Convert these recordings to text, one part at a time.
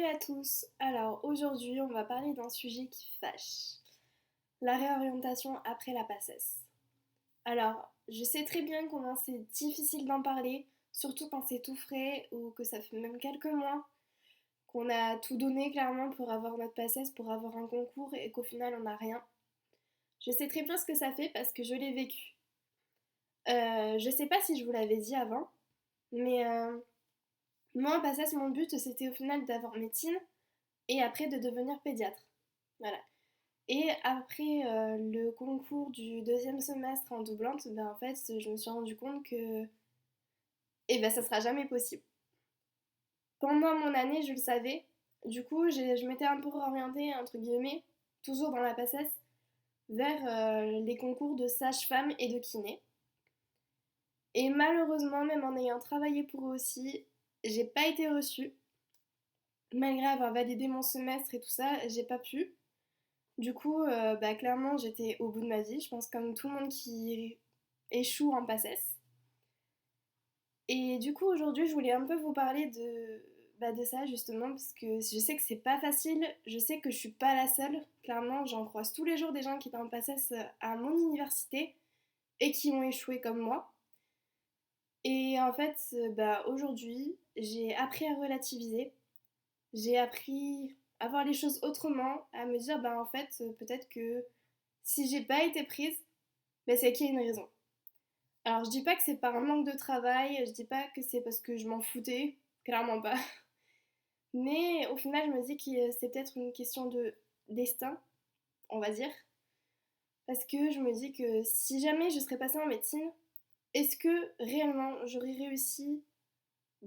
à tous. Alors aujourd'hui, on va parler d'un sujet qui fâche. La réorientation après la PACES. Alors, je sais très bien comment c'est difficile d'en parler, surtout quand c'est tout frais ou que ça fait même quelques mois qu'on a tout donné clairement pour avoir notre PACES, pour avoir un concours et qu'au final on n'a rien. Je sais très bien ce que ça fait parce que je l'ai vécu. Je sais pas si je vous l'avais dit avant, mais moi en PACES, mon but c'était au final d'avoir médecine et après de devenir pédiatre. Voilà. Et après le concours du deuxième semestre en doublante, ben en fait, je me suis rendu compte que ça sera jamais possible. Pendant mon année, je le savais. Du coup, je m'étais un peu orientée, entre guillemets, toujours dans la PACES, vers les concours de sage-femme et de kiné. Et malheureusement, même en ayant travaillé pour eux aussi, j'ai pas été reçue. Malgré avoir validé mon semestre et tout ça, j'ai pas pu. Du coup, clairement, j'étais au bout de ma vie, je pense comme tout le monde qui échoue en PACES. Et du coup, aujourd'hui, je voulais un peu vous parler de ça, justement, parce que je sais que c'est pas facile, je sais que je suis pas la seule. Clairement, j'en croise tous les jours des gens qui étaient en PACES à mon université et qui ont échoué comme moi. Et en fait, aujourd'hui, j'ai appris à relativiser, j'ai appris à voir les choses autrement, à me dire, en fait, peut-être que si j'ai pas été prise, c'est qu'il y a une raison. Alors je dis pas que c'est par un manque de travail, je dis pas que c'est parce que je m'en foutais, clairement pas. Mais au final je me dis que c'est peut-être une question de destin, on va dire. Parce que je me dis que si jamais je serais passée en médecine, est-ce que réellement j'aurais réussi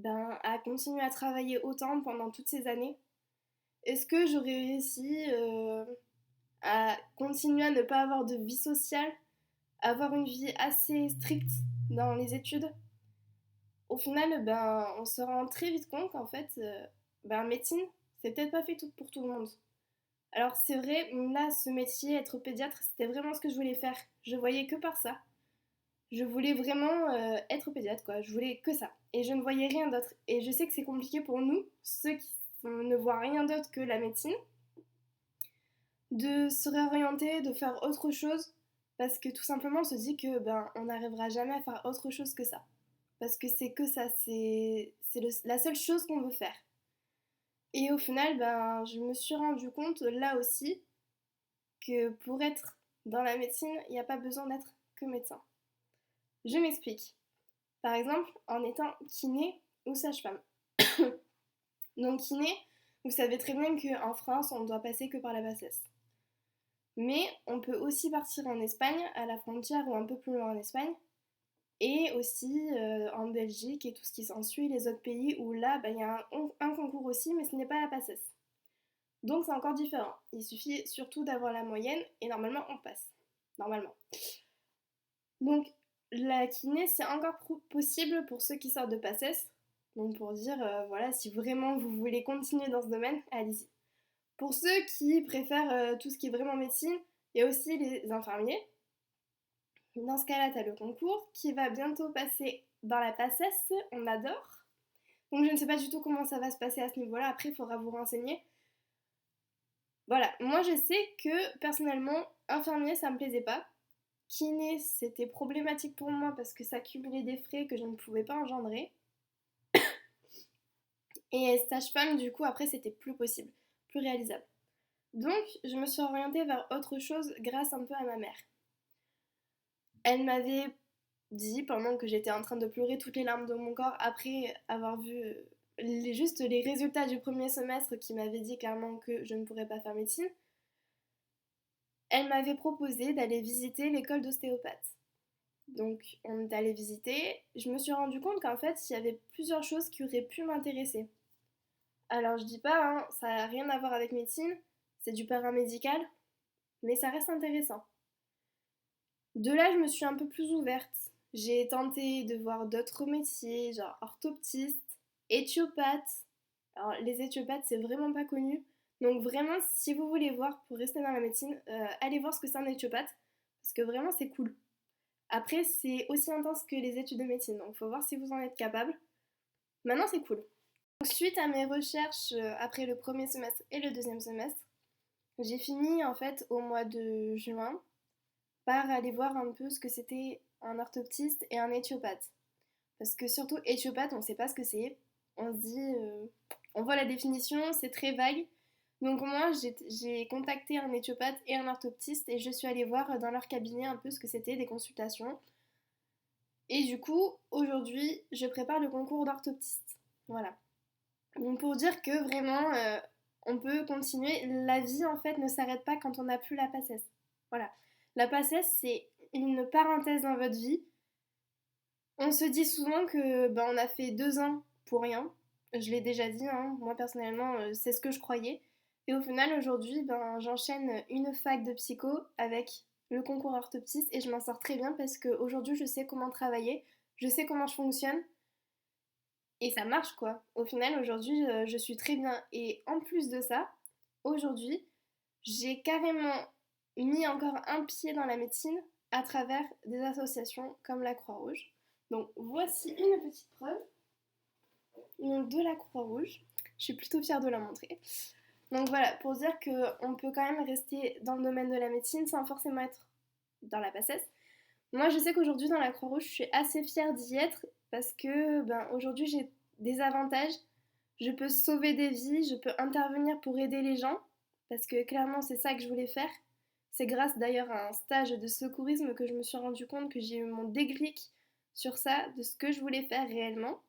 à continuer à travailler autant pendant toutes ces années? Est-ce que j'aurais réussi à continuer à ne pas avoir de vie sociale, avoir une vie assez stricte dans les études? Au final, on se rend très vite compte qu'en fait, médecine, c'est peut-être pas fait tout pour tout le monde. Alors c'est vrai, là, ce métier, être pédiatre, c'était vraiment ce que je voulais faire. Je voyais que par ça. Je voulais vraiment être pédiatre, quoi. Je voulais que ça. Et je ne voyais rien d'autre. Et je sais que c'est compliqué pour nous, ceux qui ne voient rien d'autre que la médecine, de se réorienter, de faire autre chose, parce que tout simplement, on se dit que on n'arrivera jamais à faire autre chose que ça. Parce que c'est que ça, c'est la seule chose qu'on veut faire. Et au final, je me suis rendu compte là aussi que pour être dans la médecine, il n'y a pas besoin d'être que médecin. Je m'explique. Par exemple, en étant kiné ou sage-femme. Donc kiné, vous savez très bien qu'en France, on ne doit passer que par la bassesse. Mais on peut aussi partir en Espagne, à la frontière ou un peu plus loin en Espagne, et aussi en Belgique et tout ce qui s'ensuit, les autres pays où là, il y a un concours aussi, mais ce n'est pas la PACES. Donc c'est encore différent. Il suffit surtout d'avoir la moyenne et normalement on passe. Normalement. Donc la kiné, c'est encore possible pour ceux qui sortent de PACES. Donc pour dire, voilà, si vraiment vous voulez continuer dans ce domaine, allez-y. Pour ceux qui préfèrent tout ce qui est vraiment médecine, il y a aussi les infirmiers. Dans ce cas-là, tu as le concours qui va bientôt passer dans la PACES, on adore. Donc je ne sais pas du tout comment ça va se passer à ce niveau-là, après il faudra vous renseigner. Voilà, moi je sais que personnellement, infirmier ça me plaisait pas. Kiné c'était problématique pour moi parce que ça cumulait des frais que je ne pouvais pas engendrer. Et sage-femme du coup après c'était plus possible, plus réalisable. Donc je me suis orientée vers autre chose grâce un peu à ma mère. Elle m'avait dit pendant que j'étais en train de pleurer toutes les larmes de mon corps après avoir vu juste les résultats du premier semestre qui m'avaient dit clairement que je ne pourrais pas faire médecine, elle m'avait proposé d'aller visiter l'école d'ostéopathe. Donc on est allé visiter, je me suis rendu compte qu'en fait il y avait plusieurs choses qui auraient pu m'intéresser. Alors je dis pas, hein, ça n'a rien à voir avec médecine, c'est du paramédical, mais ça reste intéressant. De là, je me suis un peu plus ouverte. J'ai tenté de voir d'autres métiers, genre orthoptiste, éthiopathe. Alors, les éthiopathes, c'est vraiment pas connu. Donc, vraiment, si vous voulez voir pour rester dans la médecine, allez voir ce que c'est un éthiopathe. Parce que vraiment, c'est cool. Après, c'est aussi intense que les études de médecine. Donc, faut voir si vous en êtes capable. Maintenant, c'est cool. Suite à mes recherches après le premier semestre et le deuxième semestre, j'ai fini en fait au mois de juin par aller voir un peu ce que c'était un orthoptiste et un éthiopathe. Parce que surtout éthiopathe, on ne sait pas ce que c'est. On se dit, on voit la définition, c'est très vague. Donc moi, j'ai contacté un éthiopathe et un orthoptiste et je suis allée voir dans leur cabinet un peu ce que c'était des consultations. Et du coup, aujourd'hui, je prépare le concours d'orthoptiste. Voilà. Donc pour dire que vraiment, on peut continuer. La vie, en fait, ne s'arrête pas quand on n'a plus la PACES. Voilà. La PACES, c'est une parenthèse dans votre vie. On se dit souvent que ben, on a fait 2 ans pour rien. Je l'ai déjà dit, hein. Moi personnellement, c'est ce que je croyais. Et au final, aujourd'hui, ben, j'enchaîne une fac de psycho avec le concours orthoptiste et je m'en sors très bien parce qu'aujourd'hui, je sais comment travailler, je sais comment je fonctionne et ça marche quoi. Au final, aujourd'hui, je suis très bien. Et en plus de ça, aujourd'hui, j'ai carrément mis encore un pied dans la médecine à travers des associations comme la Croix-Rouge. Donc voici une petite preuve de la Croix-Rouge. Je suis plutôt fière de la montrer. Donc voilà, pour dire qu'on peut quand même rester dans le domaine de la médecine sans forcément être dans la PACES. Moi, je sais qu'aujourd'hui, dans la Croix-Rouge, je suis assez fière d'y être parce que ben, aujourd'hui, j'ai des avantages. Je peux sauver des vies, je peux intervenir pour aider les gens parce que clairement, c'est ça que je voulais faire. C'est grâce d'ailleurs à un stage de secourisme que je me suis rendu compte que j'ai eu mon déclic sur ça, de ce que je voulais faire réellement.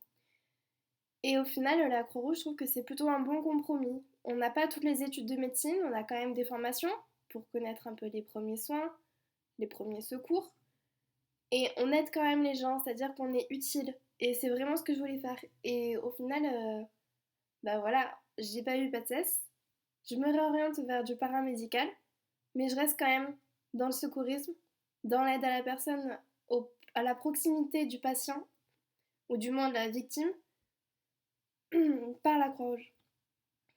Et au final, la Croix-Rouge, je trouve que c'est plutôt un bon compromis. On n'a pas toutes les études de médecine, on a quand même des formations pour connaître un peu les premiers soins, les premiers secours. Et on aide quand même les gens, c'est-à-dire qu'on est utile. Et c'est vraiment ce que je voulais faire. Et au final, bah voilà, j'ai pas eu PACES. Je me réoriente vers du paramédical, mais je reste quand même dans le secourisme, dans l'aide à la personne, à la proximité du patient, ou du moins de la victime, par la Croix-Rouge.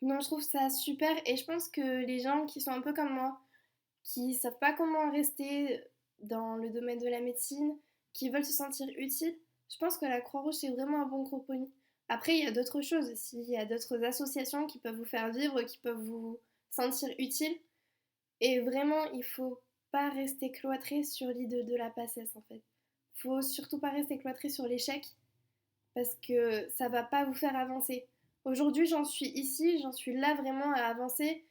Donc je trouve ça super et je pense que les gens qui sont un peu comme moi, qui savent pas comment rester dans le domaine de la médecine, qui veulent se sentir utiles, je pense que la Croix-Rouge c'est vraiment un bon compromis. Après, il y a d'autres choses aussi, il y a d'autres associations qui peuvent vous faire vivre, qui peuvent vous sentir utile. Et vraiment, il faut pas rester cloîtré sur l'idée de la PACES en fait. Faut surtout pas rester cloîtré sur l'échec parce que ça va pas vous faire avancer. Aujourd'hui, j'en suis ici, j'en suis là vraiment à avancer,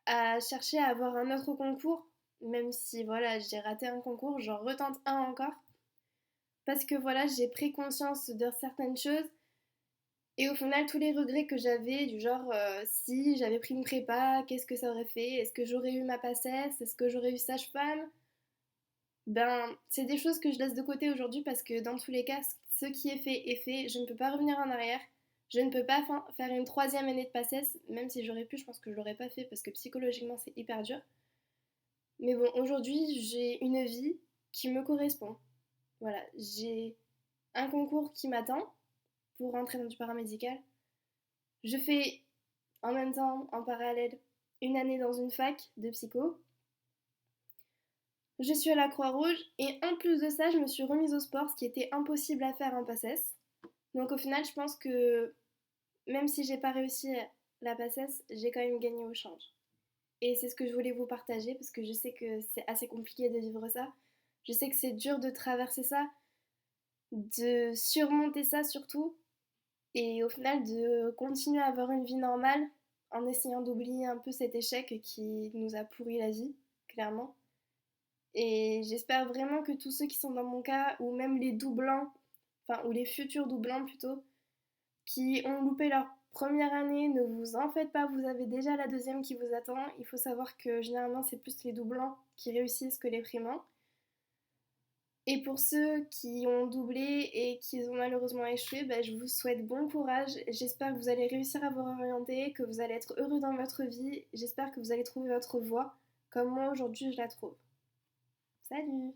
à chercher à avoir un autre concours, même si voilà, j'ai raté un concours, j'en retente un encore parce que voilà, j'ai pris conscience de certaines choses et au final, tous les regrets que j'avais, du genre si j'avais pris une prépa, qu'est-ce que ça aurait fait? Est-ce que j'aurais eu ma PACES? Est-ce que j'aurais eu sage-femme? Ben, c'est des choses que je laisse de côté aujourd'hui parce que dans tous les cas, ce qui est fait est fait. Je ne peux pas revenir en arrière. Je ne peux pas faire une troisième année de PACES, même si j'aurais pu, je pense que je l'aurais pas fait parce que psychologiquement c'est hyper dur. Mais bon, aujourd'hui, j'ai une vie qui me correspond. Voilà, j'ai un concours qui m'attend pour rentrer dans du paramédical. Je fais en même temps, en parallèle, une année dans une fac de psycho. Je suis à la Croix-Rouge et en plus de ça, je me suis remise au sport, ce qui était impossible à faire en PACES. Donc au final, je pense que même si j'ai pas réussi la PACES, j'ai quand même gagné au change. Et c'est ce que je voulais vous partager parce que je sais que c'est assez compliqué de vivre ça. Je sais que c'est dur de traverser ça, de surmonter ça surtout, et au final de continuer à avoir une vie normale en essayant d'oublier un peu cet échec qui nous a pourri la vie, clairement. Et j'espère vraiment que tous ceux qui sont dans mon cas, ou même les doublants, enfin, ou les futurs doublants plutôt, qui ont loupé leur première année, ne vous en faites pas, vous avez déjà la deuxième qui vous attend. Il faut savoir que généralement, c'est plus les doublants qui réussissent que les primants. Et pour ceux qui ont doublé et qui ont malheureusement échoué, bah, je vous souhaite bon courage. J'espère que vous allez réussir à vous orienter, que vous allez être heureux dans votre vie. J'espère que vous allez trouver votre voie, comme moi aujourd'hui je la trouve. Salut!